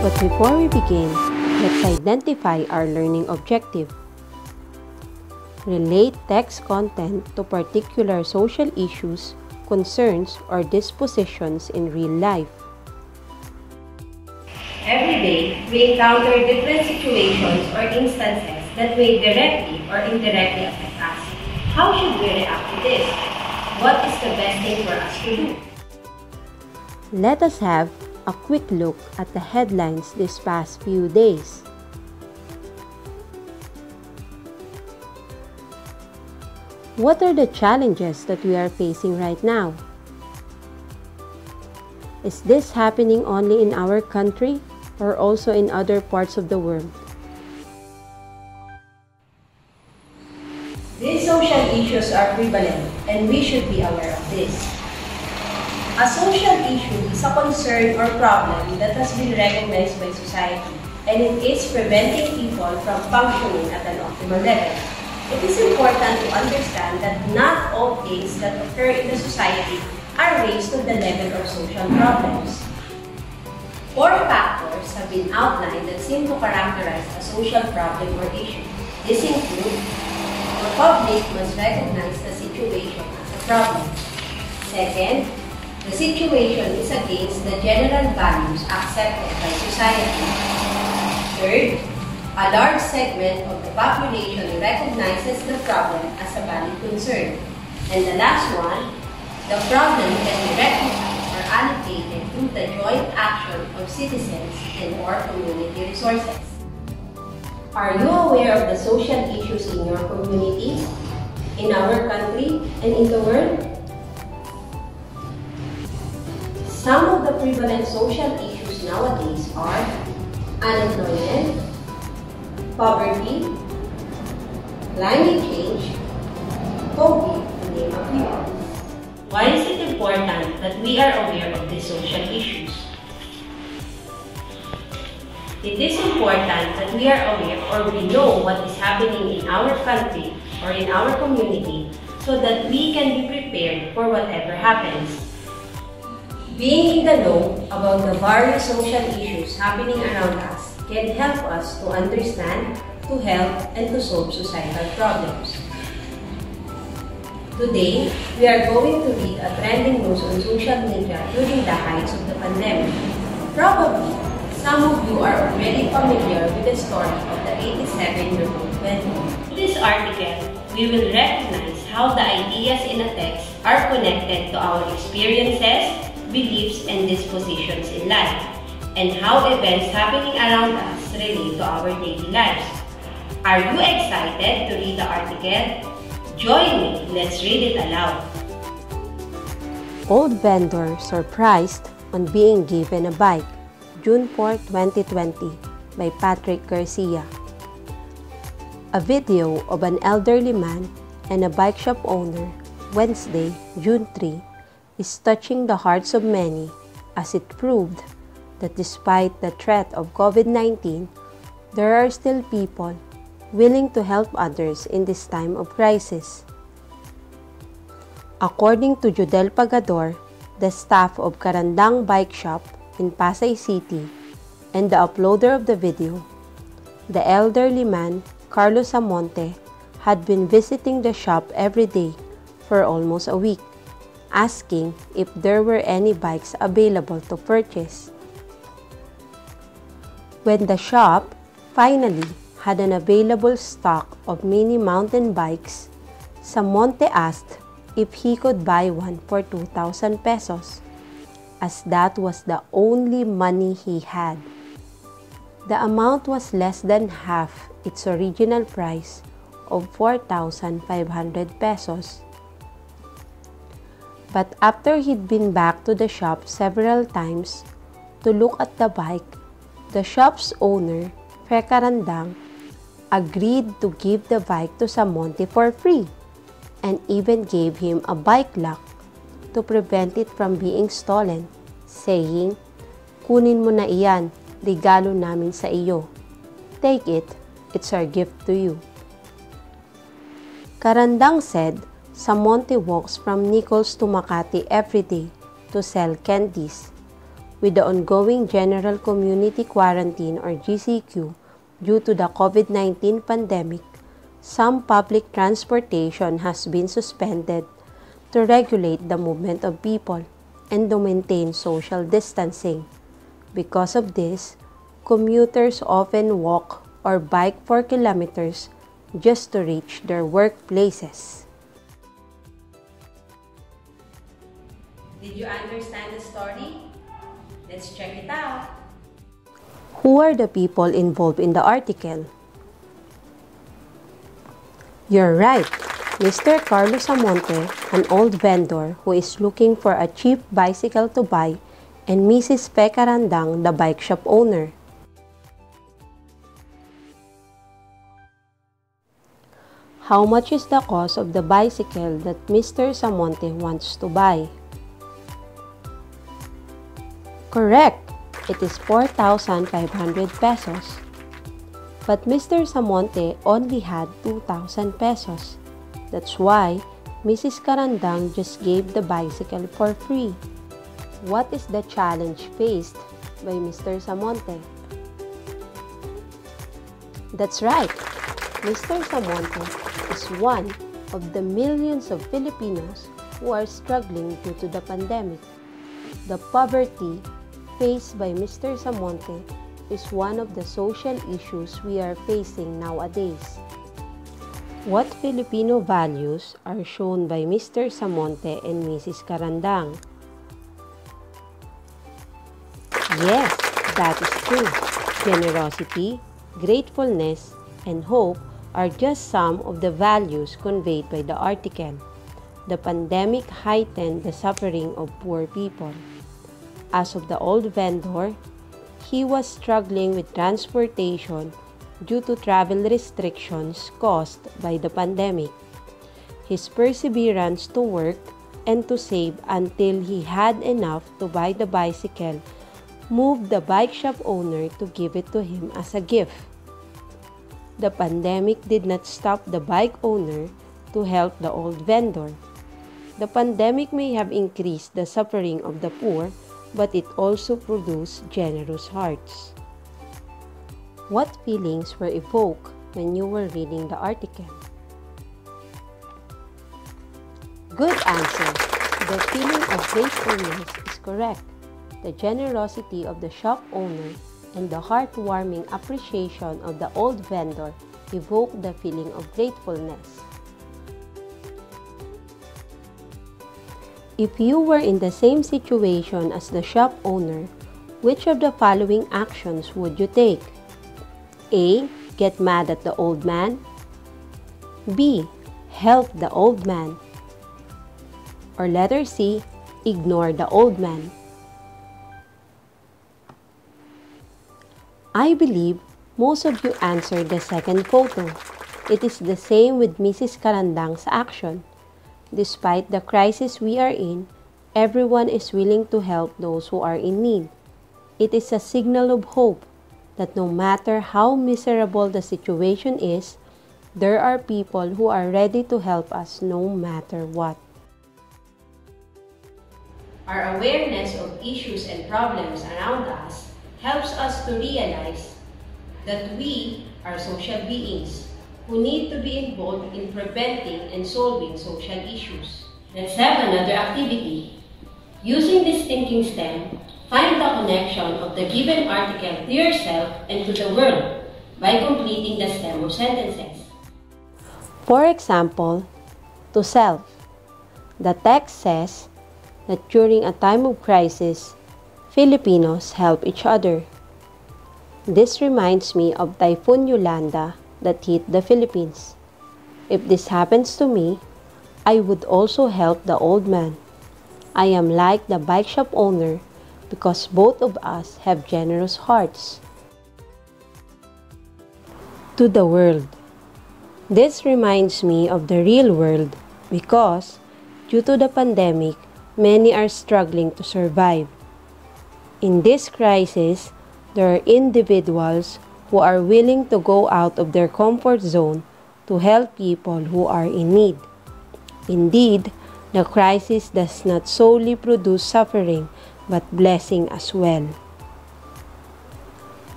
But before we begin, let's identify our learning objective. Relate text content to particular social issues, concerns, or dispositions in real life. Every day, we encounter different situations or instances that may directly or indirectly affect us. How should we react to this? What is the best thing for us to do? Let us have a quick look at the headlines this past few days. What are the challenges that we are facing right now? Is this happening only in our country or also in other parts of the world? These social issues are prevalent and we should be aware of this. A social issue is a concern or problem that has been recognized by society and it is preventing people from functioning at an optimal level. It is important to understand that not all things that occur in the society are raised to the level of social problems. 4 factors have been outlined that seem to characterize a social problem or issue. These include: the public must recognize the situation as a problem. Second, the situation is against the general values accepted by society. Third, a large segment of the population recognizes the problem as a valid concern. And the last one, the problem can be rectified or alleviated through the joint action of citizens and/or community resources. Are you aware of the social issues in your community, in our country, and in the world? Some of the prevalent social issues nowadays are unemployment, poverty, climate change, COVID, to name a few. Why is it important that we are aware of these social issues? It is important that we are aware or we know what is happening in our country or in our community so that we can be prepared for whatever happens. Being in the know about the various social issues happening around us can help us to understand, to help, and to solve societal problems. Today, we are going to read a trending news on social media during the heights of the pandemic. Probably, some of you are already familiar with the story of the 87-year-old vendor. In this article, we will recognize how the ideas in a text are connected to our experiences, beliefs, and dispositions in life, and how events happening around us relate to our daily lives. Are you excited to read the article? Join me, let's read it aloud. Old vendor surprised on being given a bike. June 4, 2020 by Patrick Garcia. A video of an elderly man and a bike shop owner, Wednesday, June 3, is touching the hearts of many as it proved that despite the threat of COVID-19, there are still people willing to help others in this time of crisis. According to Judel Pagador, the staff of Carandang Bike Shop in Pasay City, and the uploader of the video, the elderly man, Carlos Amonte, had been visiting the shop every day for almost a week, asking if there were any bikes available to purchase. When the shop finally had an available stock of mini mountain bikes, Samonte asked if he could buy one for 2,000 pesos, as that was the only money he had. The amount was less than half its original price of 4,500 pesos. But after he'd been back to the shop several times to look at the bike, the shop's owner, Fekarandang, agreed to give the bike to Samonte for free and even gave him a bike lock to prevent it from being stolen, saying, "Kunin mo na iyan, regalo namin sa iyo. Take it, it's our gift to you." Karandang said, Samonte walks from Nichols to Makati every day to sell candies, with the ongoing General Community Quarantine or GCQ due to the COVID-19 pandemic, some public transportation has been suspended to regulate the movement of people and to maintain social distancing. Because of this, commuters often walk or bike for kilometers just to reach their workplaces. Did you understand the story? Let's check it out. Who are the people involved in the article? You're right. Mr. Carlos Amonte, an old vendor who is looking for a cheap bicycle to buy, and Mrs. Pecca Randang, the bike shop owner. How much is the cost of the bicycle that Mr. Samonte wants to buy? Correct! It is 4,500 pesos. But Mr. Samonte only had 2,000 pesos. That's why Mrs. Karandang just gave the bicycle for free. What is the challenge faced by Mr. Samonte? That's right! Mr. Samonte is one of the millions of Filipinos who are struggling due to the pandemic. The poverty faced by Mr. Samonte is one of the social issues we are facing nowadays. What Filipino values are shown by Mr. Samonte and Mrs. Karandang? Yes, that is true. Generosity, gratefulness, and hope are just some of the values conveyed by the article. The pandemic heightened the suffering of poor people. As of the old vendor, he was struggling with transportation due to travel restrictions caused by the pandemic. His perseverance to work and to save until he had enough to buy the bicycle moved the bike shop owner to give it to him as a gift. The pandemic did not stop the bike owner to help the old vendor. The pandemic may have increased the suffering of the poor, but it also produced generous hearts. What feelings were evoked when you were reading the article? Good answer. The feeling of gratefulness is correct. The generosity of the shop owner and the heartwarming appreciation of the old vendor evoked the feeling of gratefulness. If you were in the same situation as the shop owner, which of the following actions would you take? A. Get mad at the old man. B. Help the old man. Or letter C. Ignore the old man. I believe most of you answered the second photo. It is the same with Mrs. Karandang's action. Despite the crisis we are in, everyone is willing to help those who are in need. It is a signal of hope that no matter how miserable the situation is, there are people who are ready to help us no matter what. Our awareness of issues and problems around us helps us to realize that we are social beings who need to be involved in preventing and solving social issues. Let's have another activity. Using this thinking stem, find the connection of the given article to yourself and to the world by completing the stem of sentences. For example, to self. The text says that during a time of crisis, Filipinos help each other. This reminds me of Typhoon Yolanda that hit the Philippines. If this happens to me, I would also help the old man. I am like the bike shop owner because both of us have generous hearts. To the world. This reminds me of the real world because, due to the pandemic, many are struggling to survive. In this crisis, there are individuals who are willing to go out of their comfort zone to help people who are in need. Indeed, the crisis does not solely produce suffering, but blessing as well.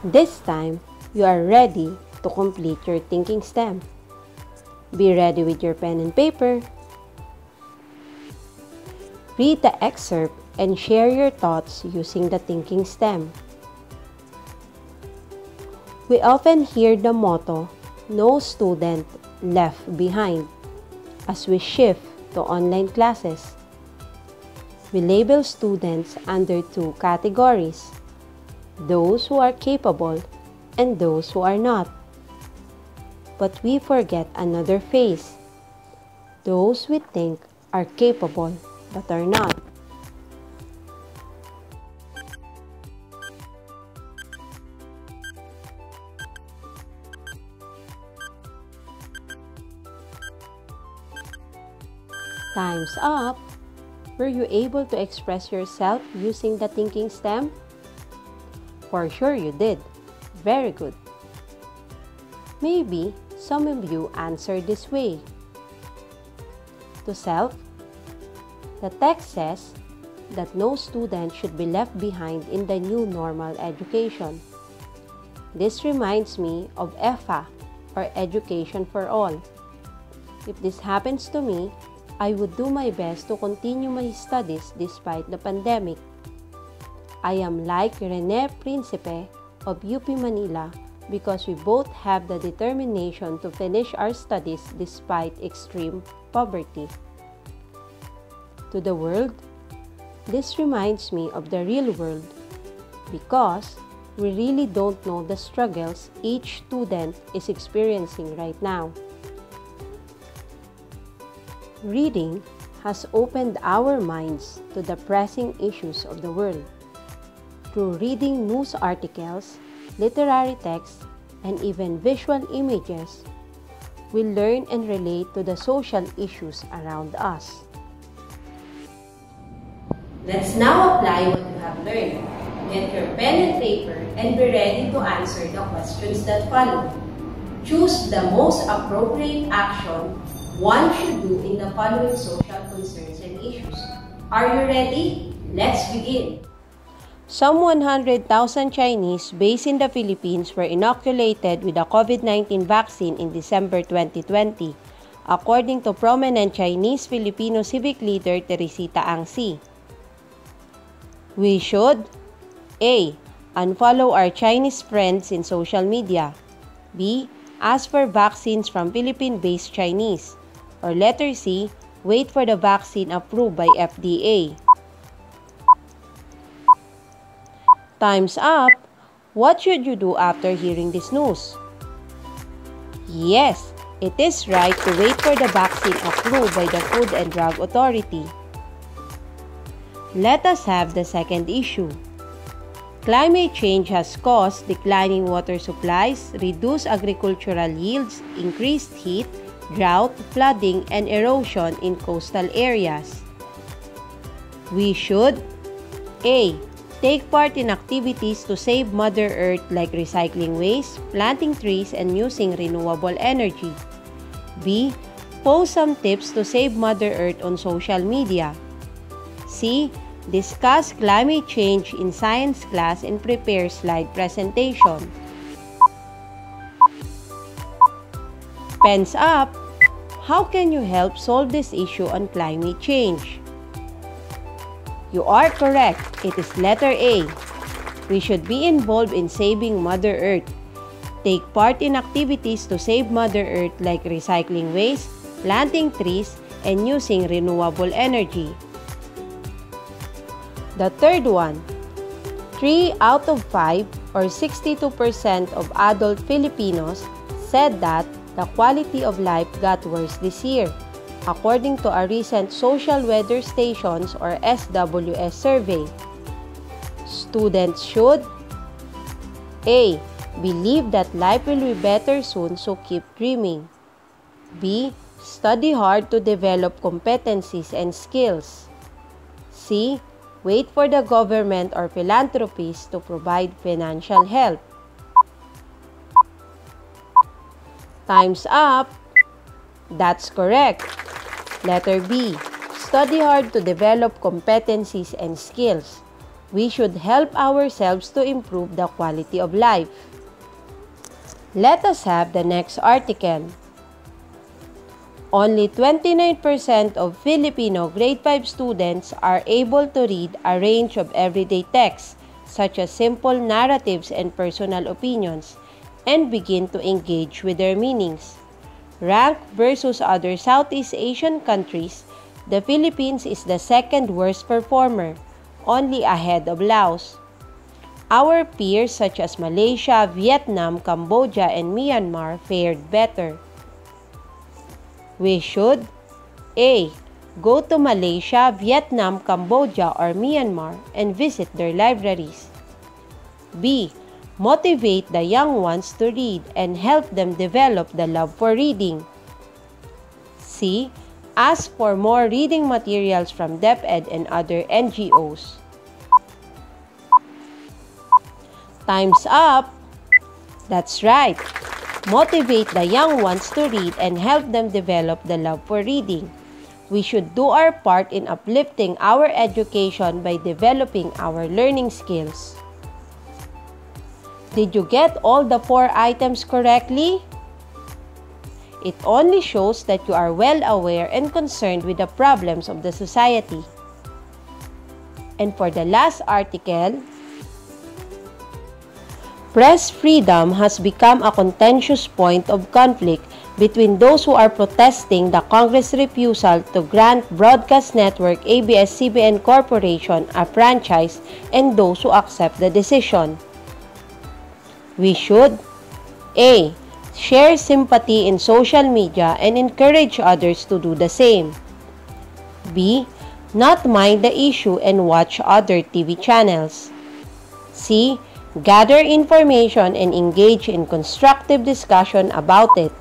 This time, you are ready to complete your thinking stem. Be ready with your pen and paper. Read the excerpt and share your thoughts using the thinking stem. We often hear the motto, "No student left behind," as we shift to online classes. We label students under two categories: those who are capable and those who are not. But we forget another phase, those we think are capable but are not. Time's up! Were you able to express yourself using the thinking stem? For sure you did. Very good. Maybe some of you answered this way. To self, the text says that no student should be left behind in the new normal education. This reminds me of EFA, or Education for All. If this happens to me, I would do my best to continue my studies despite the pandemic. I am like Rene Principe of UP Manila because we both have the determination to finish our studies despite extreme poverty. To the world, this reminds me of the real world because we really don't know the struggles each student is experiencing right now. Reading has opened our minds to the pressing issues of the world. Through reading news articles, literary texts, and even visual images, we learn and relate to the social issues around us. Let's now apply what you have learned. Get your pen and paper and be ready to answer the questions that follow. Choose the most appropriate action one should do in the following social concerns and issues. Are you ready? Let's begin. Some 100,000 Chinese based in the Philippines were inoculated with the COVID-19 vaccine in December 2020, according to prominent Chinese-Filipino civic leader Teresita Angsi. We should: A. Unfollow our Chinese friends in social media. B. Ask for vaccines from Philippine-based Chinese. Or letter C, wait for the vaccine approved by FDA. Time's up! What should you do after hearing this news? Yes, it is right to wait for the vaccine approved by the Food and Drug Authority. Let us have the second issue. Climate change has caused declining water supplies, reduced agricultural yields, increased heat, drought, flooding, and erosion in coastal areas. We should: A. Take part in activities to save Mother Earth like recycling waste, planting trees, and using renewable energy. B. Post some tips to save Mother Earth on social media. C. Discuss climate change in science class and prepare slide presentation. Pens up! How can you help solve this issue on climate change? You are correct. It is letter A. We should be involved in saving Mother Earth. Take part in activities to save Mother Earth like recycling waste, planting trees, and using renewable energy. The third one, 3 out of 5 or 62% of adult Filipinos said that the quality of life got worse this year, according to a recent Social Weather Stations or SWS survey. Students should: A. Believe that life will be better soon, so keep dreaming. B. Study hard to develop competencies and skills. C. Wait for the government or philanthropies to provide financial help. Time's up! That's correct. Letter B. Study hard to develop competencies and skills. We should help ourselves to improve the quality of life. Let us have the next article. Only 29% of Filipino grade 5 students are able to read a range of everyday texts, such as simple narratives and personal opinions, and begin to engage with their meanings. Ranked versus other Southeast Asian countries, the Philippines is the second worst performer, only ahead of Laos. Our peers such as Malaysia, Vietnam, Cambodia, and Myanmar fared better. We should A. Go to Malaysia, Vietnam, Cambodia, or Myanmar and visit their libraries. B. Motivate the young ones to read and help them develop the love for reading. C. Ask for more reading materials from DepEd and other NGOs. Time's up! That's right! Motivate the young ones to read and help them develop the love for reading. We should do our part in uplifting our education by developing our learning skills. Did you get all the 4 items correctly? It only shows that you are well aware and concerned with the problems of the society. And for the last article, press freedom has become a contentious point of conflict between those who are protesting the Congress' refusal to grant broadcast network ABS-CBN Corporation a franchise and those who accept the decision. We should A. Share sympathy in social media and encourage others to do the same. B. Not mind the issue and watch other TV channels. C. Gather information and engage in constructive discussion about it.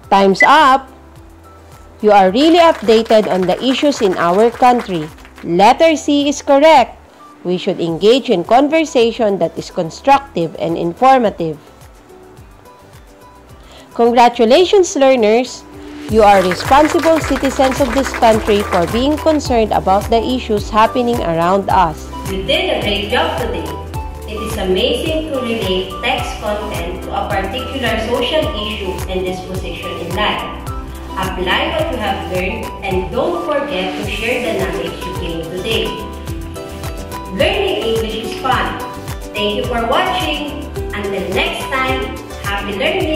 Time's up! You are really updated on the issues in our country. Letter C is correct. We should engage in conversation that is constructive and informative. Congratulations, learners! You are responsible citizens of this country for being concerned about the issues happening around us. You did a great job today. It is amazing to relate text content to a particular social issue and disposition in life. Apply what you have learned and don't forget to share the knowledge you gained today. Learning English is fun. Thank you for watching. Until next time, happy learning!